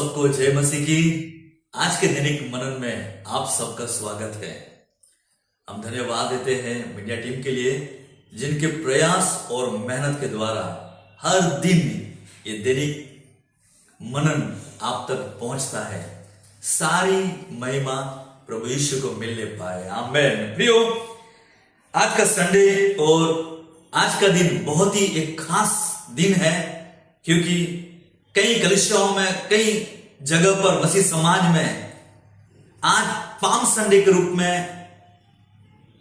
सबको जय मसीह की। आज के दैनिक मनन में आप सबका स्वागत है। हम धन्यवाद देते हैं मीडिया टीम के लिए, जिनके प्रयास और मेहनत के द्वारा हर दिन ये दैनिक मनन आप तक पहुंचता है। सारी महिमा प्रभु यीशु को मिलने पाए, आमेन। प्रियो, आज का संडे और आज का दिन बहुत ही एक खास दिन है, क्योंकि कई कलीसियाओं में, कई जगह पर, मसीह समाज में आज पाम संडे के रूप में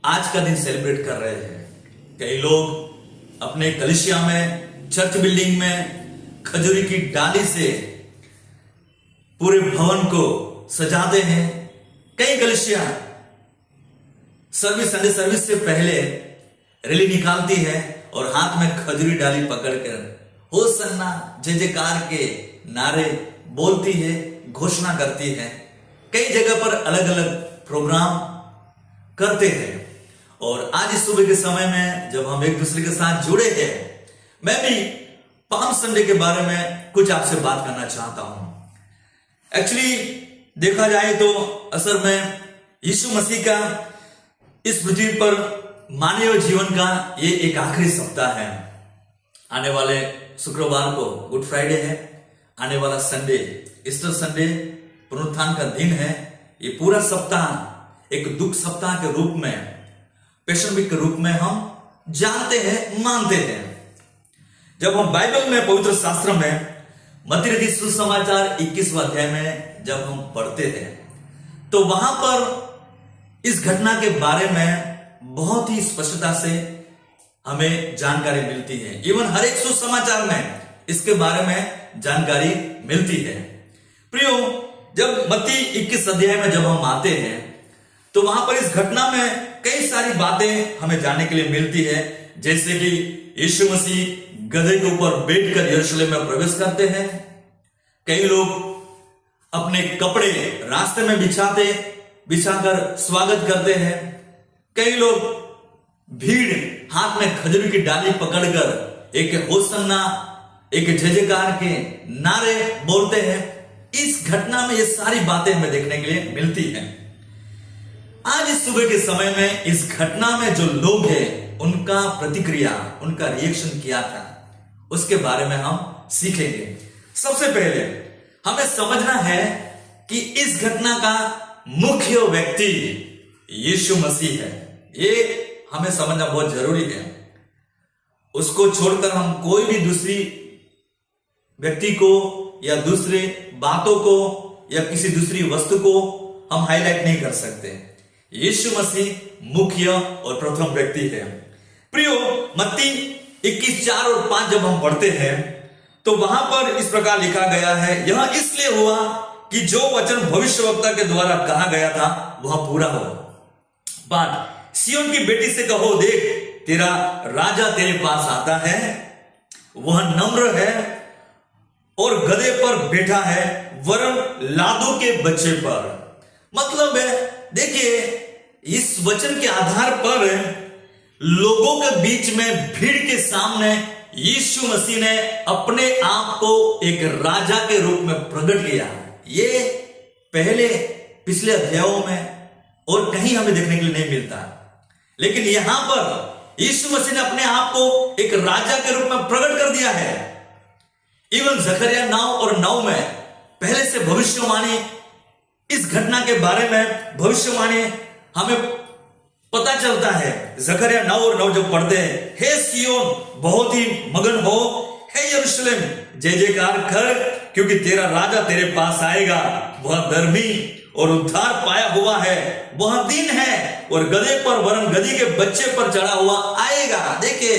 आज का दिन सेलिब्रेट कर रहे हैं। कई लोग अपने कलीसिया में, चर्च बिल्डिंग में खजूरी की डाली से पूरे भवन को सजाते हैं। कई कलीसिया संडे सर्विस से पहले रैली निकालती है और हाथ में खजूरी डाली पकड़कर होसन्ना जय जयकार के नारे बोलती है, घोषणा करती है। कई जगह पर अलग अलग प्रोग्राम करते हैं। और आज इस सुबह के समय में जब हम एक दूसरे के साथ जुड़े हैं, मैं भी पाम संडे के बारे में कुछ आपसे बात करना चाहता हूं। एक्चुअली देखा जाए तो असल में यीशु मसीह का इस पृथ्वी पर मानव जीवन का ये एक आखिरी सप्ताह है। आने वाले शुक्रवार को गुड फ्राइडे है, आने वाला संडे ईस्टर संडे पुनरुत्थान का दिन है। ये पूरा सप्ताह एक दुख सप्ताह के रूप में, पैशन वीक के रूप में हम जानते हैं, मानते हैं। जब हम बाइबल में, पवित्र शास्त्र में मत्ती रचित सुसमाचार 21वां अध्याय में जब हम पढ़ते हैं, तो वहां पर इस घटना के बारे में बहुत ही स्पष्टता से हमें जानकारी मिलती है। इवन हर एक सुसमाचार में इसके बारे में जानकारी मिलती है। प्रियो, जब मत्ती 21 अध्याय में जब हम आते हैं, तो वहां पर इस घटना में कई सारी बातें हमें जानने के लिए मिलती है। जैसे कि यीशु मसीह गधे के ऊपर बैठकर यरूशलेम में प्रवेश करते हैं। कई लोग अपने कपड़े रास्ते में बिछाकर स्वागत करते हैं। कई लोग भीड़ हाथ में खजूर की डाली पकड़कर एक होसन्ना, एक जय जयकार के नारे बोलते हैं। इस घटना में ये सारी बातें हमें देखने के लिए मिलती हैं। आज इस सुबह के समय में इस घटना में जो लोग हैं, उनका प्रतिक्रिया, उनका रिएक्शन क्या था, उसके बारे में हम सीखेंगे। सबसे पहले हमें समझना है कि इस घटना का मुख्य व्यक्ति यीशु मसीह है। ये हमें समझना बहुत जरूरी है। उसको छोड़कर हम कोई भी दूसरी व्यक्ति को या दूसरे बातों को या किसी दूसरी वस्तु को हम हाईलाइट नहीं कर सकते। यीशु मसीह मुख्य और प्रथम व्यक्ति है। प्रियो, मत्ती 21:4 और 5 जब हम पढ़ते हैं, तो वहां पर इस प्रकार लिखा गया है, यह इसलिए हुआ कि जो वचन भविष्यवक्ता के द्वारा कहा गया था वह पूरा हो। बात, सिय्योन की बेटी से कहो, देख तेरा राजा तेरे पास आता है, वह नम्र है और गधे पर बैठा है, वरन लादों के बच्चे पर। मतलब है, देखिए, इस वचन के आधार पर लोगों के बीच में, भीड़ के सामने यीशु मसीह ने अपने आप को एक राजा के रूप में प्रकट किया। ये पहले पिछले अध्यायों में और कहीं हमें देखने के लिए नहीं मिलता, लेकिन यहां पर यीशु मसीह ने अपने आप को एक राजा के रूप में प्रकट कर दिया है। इवन जकरिया 9 और 9 में पहले से भविष्यवाणी, इस घटना के बारे में भविष्यवाणी हमें पता चलता है। जकरिया 9 और 9 जब पढ़ते हैं, हे सिय्योन बहुत ही मगन हो, हे यरूशलेम जय जयकार कर, क्योंकि तेरा राजा तेरे पास आएगा, वह धर्मी और उद्धार पाया हुआ है, वह दीन है और गधे पर, वरन गधी के बच्चे पर चढ़ा हुआ आएगा। देखिए,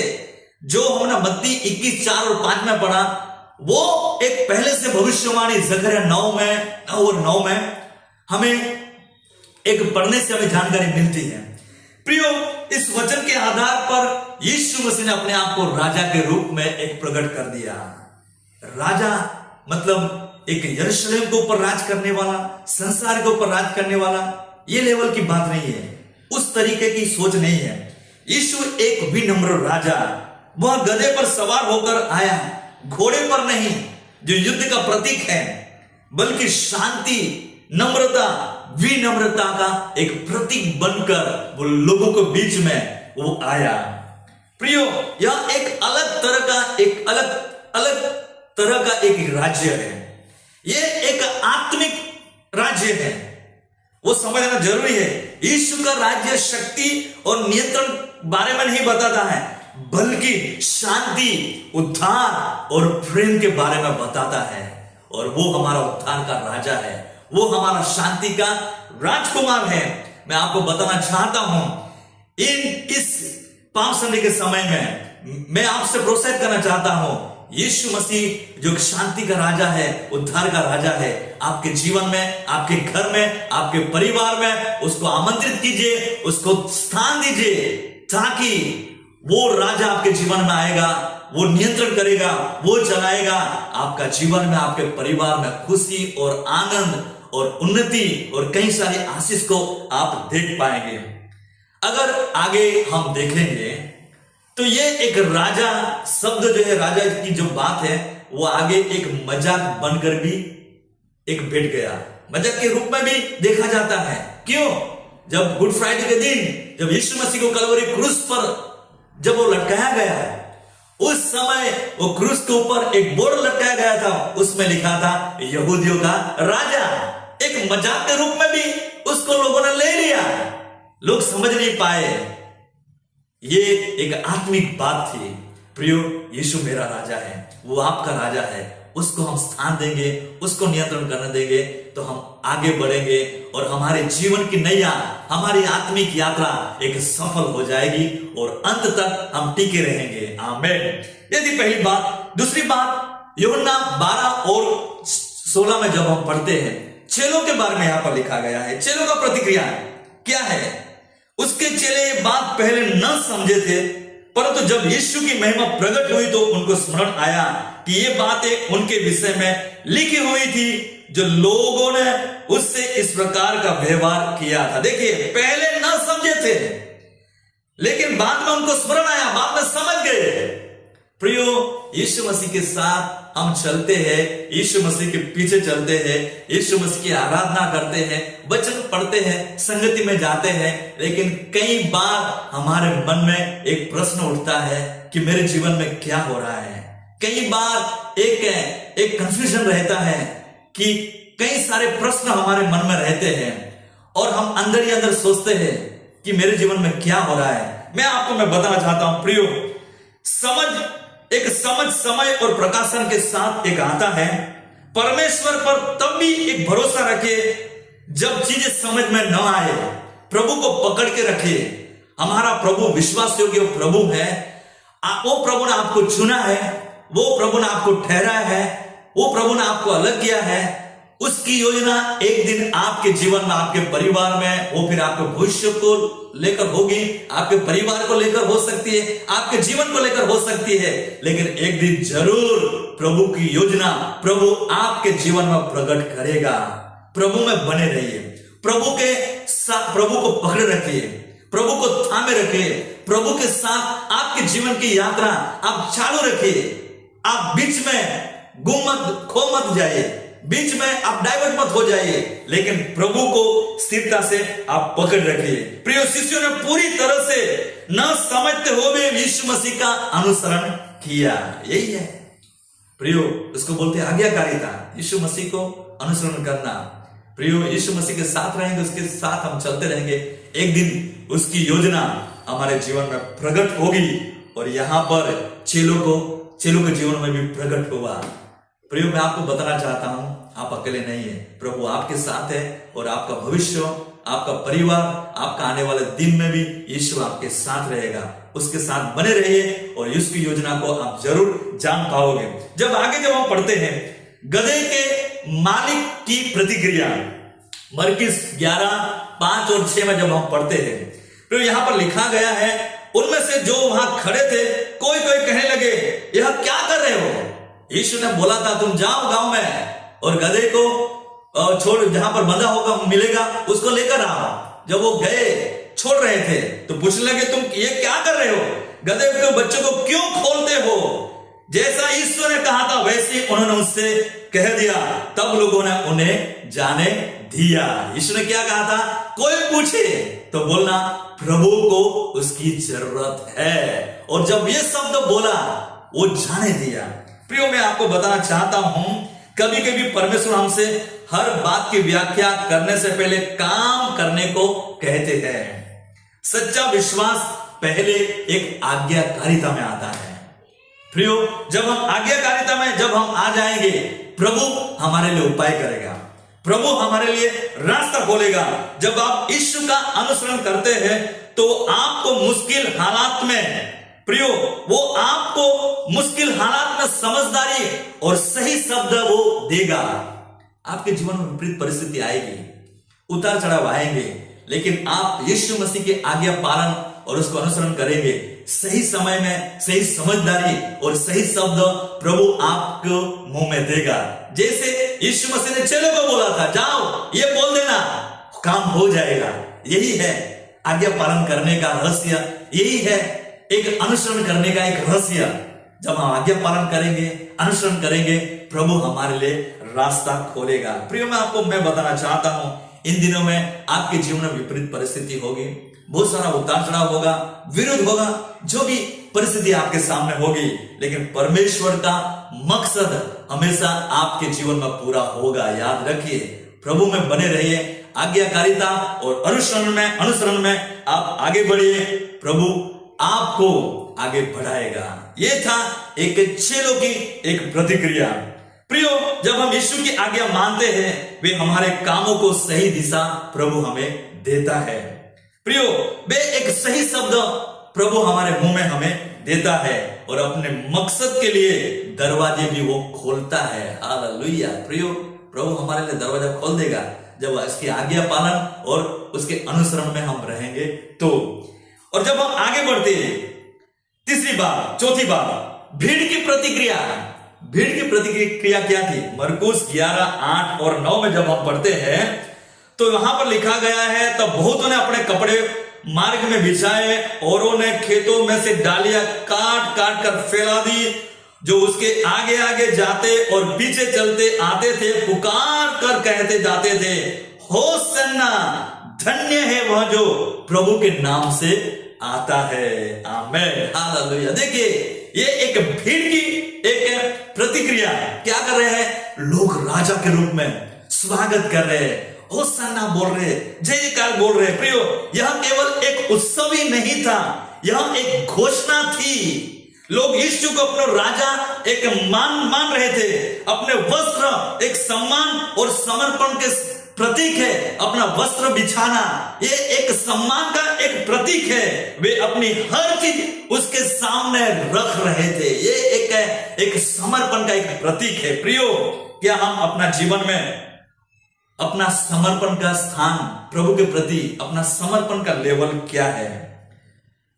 जो हमने मत्ती 21:4 और 5 में पढ़ा, वो एक पहले से भविष्यवाणी जकरिया 9 और 9 में हमें एक पढ़ने से हमें जानकारी मिलती है। प्रियो, इस वचन के आधार पर यीशु मसीह ने अपने आप को राजा के रूप में एक प्रकट कर दिया। राजा मतलब एक यरूशलेम के ऊपर राज करने वाला, संसार के ऊपर राज करने वाला, ये लेवल की बात नहीं है, उस तरीके की सोच नहीं है। यीशु एक विनम्र राजा, वह गधे पर सवार होकर आया, घोड़े पर नहीं, जो युद्ध का प्रतीक है। बल्कि शांति, नम्रता, विनम्रता का एक प्रतीक बनकर वो लोगों के बीच में वो आया। प्रियो, यह एक अलग तरह का एक राज्य है। यह एक आत्मिक राज्य है, वो समझना जरूरी है। यीशु का राज्य शक्ति और नियंत्रण बारे में नहीं बताता है, बल्कि शांति, उद्धार और प्रेम के बारे में बताता है। और वो हमारा उद्धार का राजा है, वो हमारा शांति का राजकुमार है। मैं आपको बताना चाहता हूं, इस पाप संडे के समय में मैं आपसे प्रोत्साहित करना चाहता हूं, यीशु मसीह जो शांति का राजा है, उद्धार का राजा है, आपके जीवन में, आपके घर में, आपके परिवार में उसको आमंत्रित कीजिए, उसको स्थान दीजिए, ताकि वो राजा आपके जीवन में आएगा, वो नियंत्रण करेगा, वो चलाएगा आपका जीवन में, आपके परिवार में खुशी और आनंद और उन्नति और कई सारी आशीष को आप देख पाएंगे। अगर आगे हम देखेंगे तो ये एक राजा शब्द जो है, राजा की जो बात है, वो आगे एक मजाक बनकर भी एक बैठ गया, मजाक के रूप में भी देखा जाता है। क्यों? जब गुड फ्राइडे के दिन जब यीशु मसीह को कलवरी क्रूस पर जब वो लटकाया गया, उस समय वो क्रूस के ऊपर एक बोर्ड लटकाया गया था, उसमें लिखा था यहूदियों का राजा। एक मजाक के रूप में भी उसको लोगों ने ले लिया, लोग समझ नहीं पाए। ये एक आत्मिक बात थी। प्रियो, यीशु मेरा राजा है, वो आपका राजा है, उसको हम स्थान देंगे, उसको नियंत्रण करने देंगे तो हम आगे बढ़ेंगे और हमारे जीवन की नैया, हमारी आत्मिक यात्रा एक सफल हो जाएगी और अंत तक हम टिके रहेंगे। आमीन। ये थी पहली बात। दूसरी बात, यूहन्ना 12 और 16 में जब हम पढ़ते हैं, चेलों के बारे में यहां पर लिखा गया है। चेलों का प्रतिक्रिया क्या है? उसके चेले ये बात पहले न समझे थे, परंतु जब यीशु की महिमा प्रकट हुई तो उनको स्मरण आया कि ये बातें उनके विषय में लिखी हुई थी, जो लोगों ने उससे इस प्रकार का व्यवहार किया था। देखिए, पहले न समझे थे, लेकिन बाद में उनको स्मरण आया, बाद में समझ गए। प्रियो, यीशु मसीह के साथ हम चलते हैं, यीशु मसीह के पीछे चलते हैं, यीशु मसीह की आराधना करते हैं, वचन पढ़ते हैं, संगति में जाते हैं, लेकिन कई बार हमारे मन में एक प्रश्न उठता है कि मेरे जीवन में क्या हो रहा है। कई बार एक कंफ्यूजन रहता है कि कई सारे प्रश्न हमारे मन में रहते हैं और हम अंदर ही अंदर सोचते हैं कि मेरे जीवन में क्या हो रहा है। मैं बताना चाहता हूं प्रियो, समझ समय और प्रकाशन के साथ एक आता है। परमेश्वर पर तब भी एक भरोसा रखिए जब चीजें समझ में न आए, प्रभु को पकड़ के रखिए। हमारा प्रभु विश्वास योग्य प्रभु है। वो प्रभु ने आपको चुना है, वो प्रभु ने आपको ठहराया है, वो प्रभु ने आपको अलग किया है। उसकी योजना एक दिन आपके जीवन में, आपके परिवार में, वो फिर आपके भविष्य को लेकर होगी, आपके परिवार को लेकर हो सकती है, आपके जीवन को लेकर हो सकती है, लेकिन एक दिन जरूर प्रभु की योजना प्रभु आपके जीवन में प्रकट करेगा। प्रभु में बने रहिए, प्रभु को पकड़े रखिए, प्रभु को थामे रखिए, प्रभु के साथ आपके जीवन की यात्रा आप चालू रखिए। आप बीच में गुम मत, खो मत जाइए, बीच में आप डाइवर्ट मत हो जाइए, लेकिन प्रभु को स्थिरता से आप पकड़ रखिए। प्रिय शिष्यों ने पूरी तरह से न समझते हुए यीशु मसीह का अनुसरण किया। यही है प्रियो, इसको बोलते हैं आज्ञाकारिता, यीशु मसीह को अनुसरण करना। प्रियो, यीशु मसीह के साथ रहेंगे, उसके साथ हम चलते रहेंगे, एक दिन उसकी योजना हमारे जीवन में प्रकट होगी और यहां पर चेलों के जीवन में भी प्रकट हुआ। प्रियो, मैं आपको बताना चाहता हूं, आप अकेले नहीं है, प्रभु आपके साथ है और आपका भविष्य, आपका परिवार, आपका आने वाले दिन में भी यीशु आपके साथ रहेगा। उसके साथ बने रहिए और उसकी योजना को आप जरूर जान पाओगे। जब हम पढ़ते हैं गधे के मालिक की प्रतिक्रिया, मरकुस 11:5 और 6 में जब हम पढ़ते हैं तो यहां पर लिखा गया है, उनमें से जो वहां खड़े थे कोई कहने लगे, यह क्या कर रहे हो? यीशु ने बोला था तुम जाओ गांव में और गधे को छोड़, जहां पर बंधा होगा मिलेगा उसको लेकर आओ। जब वो गए, छोड़ रहे थे तो पूछने लगे तुम ये क्या कर रहे हो? गधे के बच्चों को क्यों खोलते हो? जैसा ईश्वर ने कहा था वैसे उन्होंने उससे कह दिया, तब लोगों ने उन्हें जाने दिया। ईश्वर ने क्या कहा था? कोई पूछे तो बोलना प्रभु को उसकी जरूरत है। और जब ये शब्द बोला वो जाने दिया। प्रियो, मैं आपको बताना चाहता हूं, कभी कभी परमेश्वर हमसे हर बात की व्याख्या करने से पहले काम करने को कहते हैं। सच्चा विश्वास पहले एक आज्ञाकारिता में आता है। प्रियो, जब हम आज्ञाकारिता में जब हम आ जाएंगे, प्रभु हमारे लिए उपाय करेगा, प्रभु हमारे लिए रास्ता खोलेगा। जब आप यीशु का अनुसरण करते हैं तो आपको मुश्किल हालात में, प्रियो, वो आपको मुश्किल हालात में समझदारी और सही शब्द वो देगा। आपके जीवन में विपरीत परिस्थिति आएगी, उतार चढ़ाव आएंगे, लेकिन आप यीशु मसीह के आज्ञा पालन और उसको अनुसरण करेंगे। सही समय में सही समझदारी और सही शब्द प्रभु आपको मुंह में देगा। जैसे यीशु मसीह ने चेलों को बोला था, जाओ ये बोल देना, काम हो जाएगा। यही है आज्ञा पालन करने का रहस्य, यही है एक अनुसरण करने का एक रहस्य। जब हम आज्ञा पालन करेंगे, अनुसरण करेंगे, प्रभु हमारे लिए रास्ता खोलेगा। प्रियो, मैं बताना चाहता हूं, इन दिनों में आपके जीवन में विपरीत परिस्थिति होगी, बहुत सारा उतार चढ़ाव होगा, विरोध होगा, जो भी परिस्थिति आपके सामने होगी, लेकिन परमेश्वर का मकसद हमेशा आपके जीवन में पूरा होगा। याद रखिए, प्रभु में बने रहिए, आज्ञाकारिता और अनुसरण में आप आगे बढ़िए, प्रभु आपको आगे बढ़ाएगा। यह था एक चेलों की एक प्रतिक्रिया। प्रियो, जब हम यीशु की आज्ञा मानते हैं, वे हमारे कामों को सही दिशा प्रभु हमें देता है। प्रियो, वे एक सही शब्द प्रभु हमारे मुंह में हमें देता है और अपने मकसद के लिए दरवाजे भी वो खोलता है। हालेलुया। प्रियो, प्रभु हमारे लिए दरवाजा खोल देगा जब इसकी आज्ञा पालन और उसके अनुसरण में हम रहेंगे तो। और जब हम आगे बढ़ते हैं, तीसरी बात, चौथी बात, भीड़ की प्रतिक्रिया। भीड़ की प्रतिक्रिया क्या थी? मरकुस 11:8 और 9 में जब हम पढ़ते हैं तो वहां पर लिखा गया है, तब बहुतों ने अपने कपड़े मार्ग में बिछाए, औरों ने खेतों में से डालियां काट काट कर फैला दी। जो उसके आगे आगे जाते और पीछे चलते आते थे, पुकार कर कहते जाते थे, होसन्ना, धन्य है वह जो प्रभु के नाम से आता है। आमीन, हालेलुया। देखिए, ये एक भीड़ की एक प्रतिक्रिया। क्या कर रहे हैं? लोग राजा के रूप में स्वागत कर रहे हैं, होसन्ना बोल रहे, जय जयकार बोल रहे। प्रियो, यह केवल एक उत्सव ही नहीं था, यह एक घोषणा थी। लोग यीशु को अपना राजा एक मान रहे थे। अपने वस्त्र एक सम्मान और समर्पण के प्रतीक है। अपना वस्त्र बिछाना ये एक सम्मान का एक प्रतीक है। वे अपनी हर चीज उसके सामने रख रहे थे। ये एक समर्पण का एक प्रतीक है। प्रियो, क्या हम अपना जीवन में अपना समर्पण का स्थान प्रभु के प्रति, अपना समर्पण का लेवल क्या है?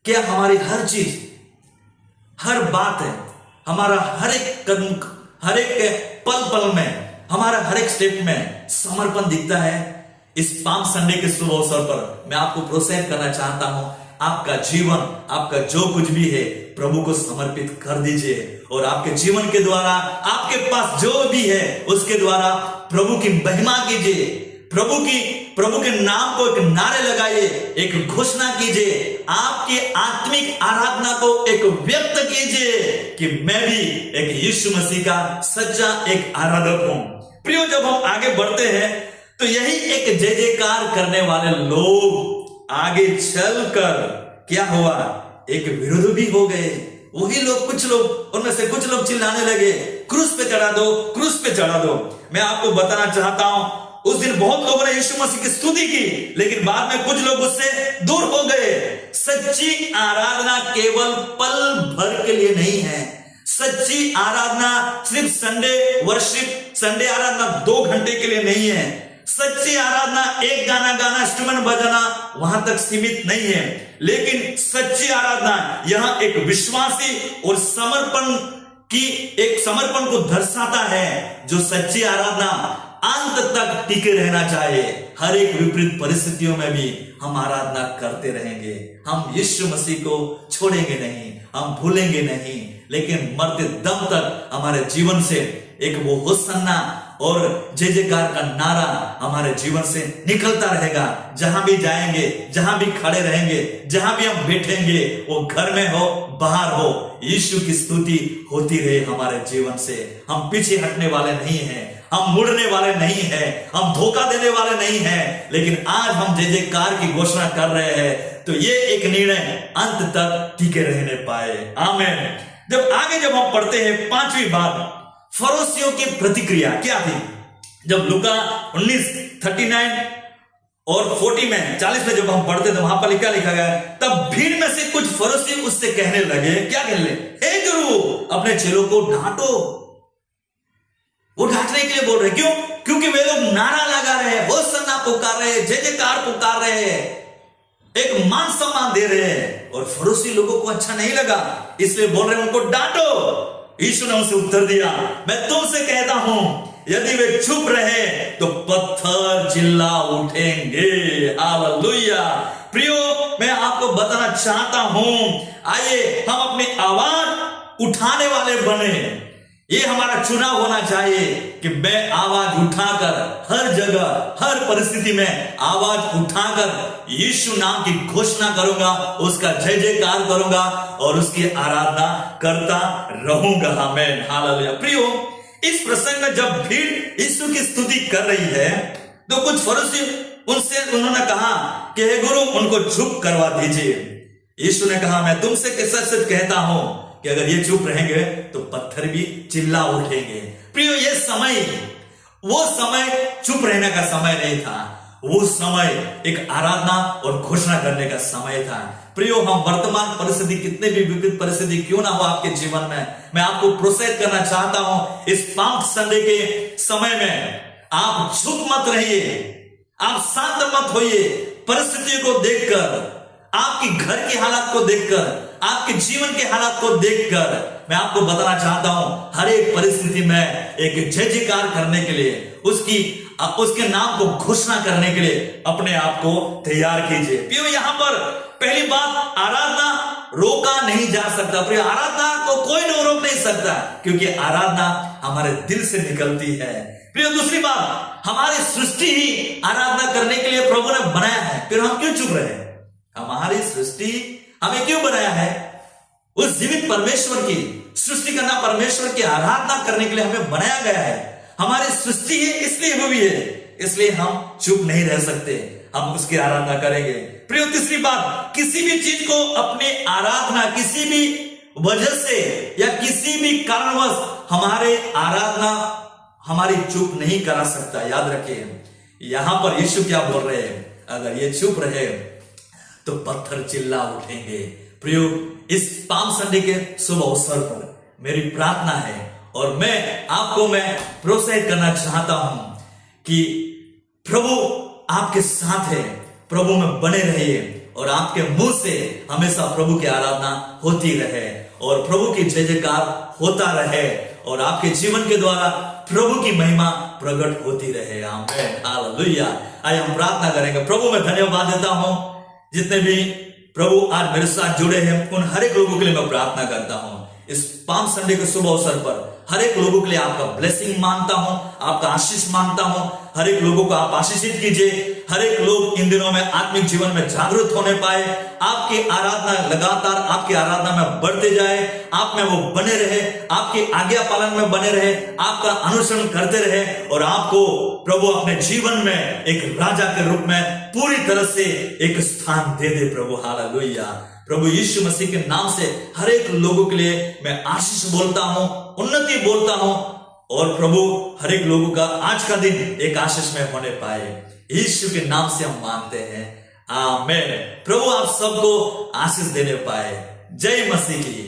क्या हमारी हर चीज, हर बात है, हमारा हर एक कदम, हर एक पल पल में, हमारा हर एक स्टेप में समर्पण दिखता है? इस पाम संडे के शुभ अवसर पर मैं आपको प्रोत्साहित करना चाहता हूं, आपका जीवन, आपका जो कुछ भी है, प्रभु को समर्पित कर दीजिए और आपके जीवन के द्वारा, आपके पास जो भी है उसके द्वारा प्रभु की महिमा कीजिए। प्रभु के नाम को एक नारे लगाइए, एक घोषणा कीजिए, आपकी आत्मिक आराधना को एक व्यक्त कीजिए कि मैं भी एक यीशु मसीह का सच्चा एक आराधक हूं। प्रियो, जब हम आगे बढ़ते हैं तो यही एक जय जयकार करने वाले लोग आगे चलकर क्या हुआ? एक विरोध भी हो गए। वही लोग, कुछ लोग, उनमें से कुछ लोग चिल्लाने लगे, क्रूस पे चढ़ा दो, क्रूस पे चढ़ा दो। मैं आपको बताना चाहता हूं, उस दिन बहुत लोगों ने यीशु मसीह की स्तुति की, लेकिन बाद में कुछ लोग उससे दूर हो गए। सच्ची आराधना केवल पल भर के लिए नहीं है। सच्ची आराधना सिर्फ संडे आराधना 2 घंटे के लिए नहीं है। सच्ची आराधना एक गाना गाना, इंस्ट्रूमेंट बजाना वहां तक सीमित नहीं है। लेकिन सच्ची आराधना यहां एक विश्वासी और समर्पण को दर्शाता है। जो सच्ची आराधना अंत तक टिके रहना चाहिए। हर एक विपरीत परिस्थितियों में भी हम आराधना करते रहेंगे। हम यीशु मसीह को छोड़ेंगे नहीं, हम भूलेंगे नहीं, लेकिन मरते दम तक हमारे जीवन से एक वो होसन्ना और जय जयकार का नारा हमारे जीवन से निकलता रहेगा। जहां भी जाएंगे, जहां भी खड़े रहेंगे, जहां भी हम बैठेंगे, वो घर में हो बाहर हो, यीशु की स्तुति होती रहे हमारे जीवन से। हम पीछे हटने वाले नहीं हैं, हम मुड़ने वाले नहीं हैं, हम धोखा देने वाले नहीं हैं, लेकिन आज हम जय जयकार की घोषणा कर रहे हैं, तो ये एक निर्णय अंत तक टिके रहने पाए। आमीन। जब हम पढ़ते हैं 5वीं बात, फरोसियों की प्रतिक्रिया क्या थी। जब लूका 19:39 और 40 में जब हम पढ़ते थे, वहां पर लिखा गया, तब भीड़ में से कुछ फरोसी उससे कहने लगे, क्या कहने लगे, हे गुरु, अपने चेलों को डांटो। वो डांटने के लिए बोल रहे, क्यों? क्योंकि वे लोग नारा लगा रहे हैं, होसन्ना पुकार रहे हैं, जय जयकार पुकार रहे हैं, एक मान सम्मान दे रहे हैं, और फरोसी लोगों को अच्छा नहीं लगा, इसलिए बोल रहे हैं उनको डांटो। यीशु ने उसे उत्तर दिया, मैं तुमसे कहता हूं, यदि वे चुप रहे तो पत्थर चिल्ला उठेंगे। हालेलुया। प्रियो, मैं आपको बताना चाहता हूं, आइए हम अपनी आवाज उठाने वाले बने। ये हमारा चुनाव होना चाहिए कि मैं आवाज उठाकर हर जगह, हर परिस्थिति में आवाज उठाकर यीशु नाम की घोषणा करूंगा, उसका जय जयकार करूंगा और उसकी आराधना करता रहूंगा। आमीन। हालेलुया। प्रियो, इस प्रसंग में जब भीड़ यीशु की स्तुति कर रही है, तो कुछ फरीसी उन्होंने कहा कि हे गुरु, उनको चुप करवा दीजिए। यीशु ने कहा, मैं तुमसे सच सच कहता हूं कि अगर ये चुप रहेंगे तो पत्थर भी चिल्ला उठेंगे। प्रियो, ये समय, वो समय चुप रहने का समय नहीं था, वो समय एक आराधना और घोषणा करने का समय था। प्रियो, हम वर्तमान परिस्थिति, कितने भी विपरीत परिस्थिति क्यों ना हो आपके जीवन में, मैं आपको प्रोत्साहित करना चाहता हूं, इस पाम संडे के समय में आप चुप मत रहिए, आप शांत मत होइए। परिस्थितियों को देखकर, आपकी घर की हालात को देखकर, आपके जीवन के हालात को देखकर मैं आपको बताना चाहता हूं, हर एक परिस्थिति में एक जय जयकार करने के लिए, उसके नाम को घोषणा करने के लिए अपने आप को तैयार कीजिए। प्रियो, यहां पर पहली बात, आराधना रोका नहीं जा सकता। प्रियो, आराधना को कोई रोक नहीं सकता, क्योंकि आराधना हमारे दिल से निकलती है। प्रियो, दूसरी बात, हमारी सृष्टि ही आराधना करने के लिए प्रभु ने बनाया है, फिर हम क्यों चुप रहे? हमारी सृष्टि हमें क्यों बनाया है? उस जीवित परमेश्वर की सृष्टि करना, परमेश्वर की आराधना करने के लिए हमें बनाया गया है। हमारी सृष्टि है, इसलिए वो भी है, इसलिए हम चुप नहीं रह सकते, हम उसकी आराधना करेंगे। प्रियो, तीसरी बात, किसी भी चीज को अपनी आराधना, किसी भी वजह से या किसी भी कारणवश हमारे आराधना हमारी चुप नहीं करा सकता। याद रखिए, यहां पर यीशु क्या बोल रहे हैं, अगर ये चुप रहे तो पत्थर चिल्ला उठेंगे। प्रियो, इस पाम संडे के शुभ अवसर पर मेरी प्रार्थना है और मैं प्रोत्साहित करना चाहता हूं कि प्रभु आपके साथ है, प्रभु में बने रहिए और आपके मुंह से हमेशा प्रभु की आराधना होती रहे और प्रभु की जय जयकार होता रहे और आपके जीवन के द्वारा प्रभु की महिमा प्रकट होती रहे। आमीन। हालेलुया। आइए हम प्रार्थना करेंगे। प्रभु, मैं धन्यवाद देता हूं, जितने भी प्रभु आज मेरे साथ जुड़े हैं, उन हर एक लोगों के लिए मैं प्रार्थना करता हूं। इस पाम संडे के शुभ अवसर पर हर एक लोगों के लिए आपका ब्लेसिंग मांगता हूं, आपका आशीष मांगता हूं। हर एक लोगों को आप आशीषित कीजिए, हर एक लोग इन दिनों में आत्मिक जीवन में जागरूक होने पाए, आपकी आराधना लगातार आपकी आराधना में बढ़ते जाए, आप में वो बने रहे, आपके आज्ञा पालन में बने रहे, आपका अनुसरण करते रहे और आपको प्रभु अपने जीवन में एक राजा के रूप में पूरी तरह से एक स्थान दे दे प्रभु। हालेलुया। प्रभु यीशु मसीह के नाम से हर एक लोगों के लिए मैं आशीष बोलता हूं, उन्नति बोलता हूं और प्रभु हर एक लोगों का आज का दिन एक आशीष में होने पाए, यीशु के नाम से हम मांगते हैं। आमीन। प्रभु आप सबको आशीष देने पाए। जय मसीह की।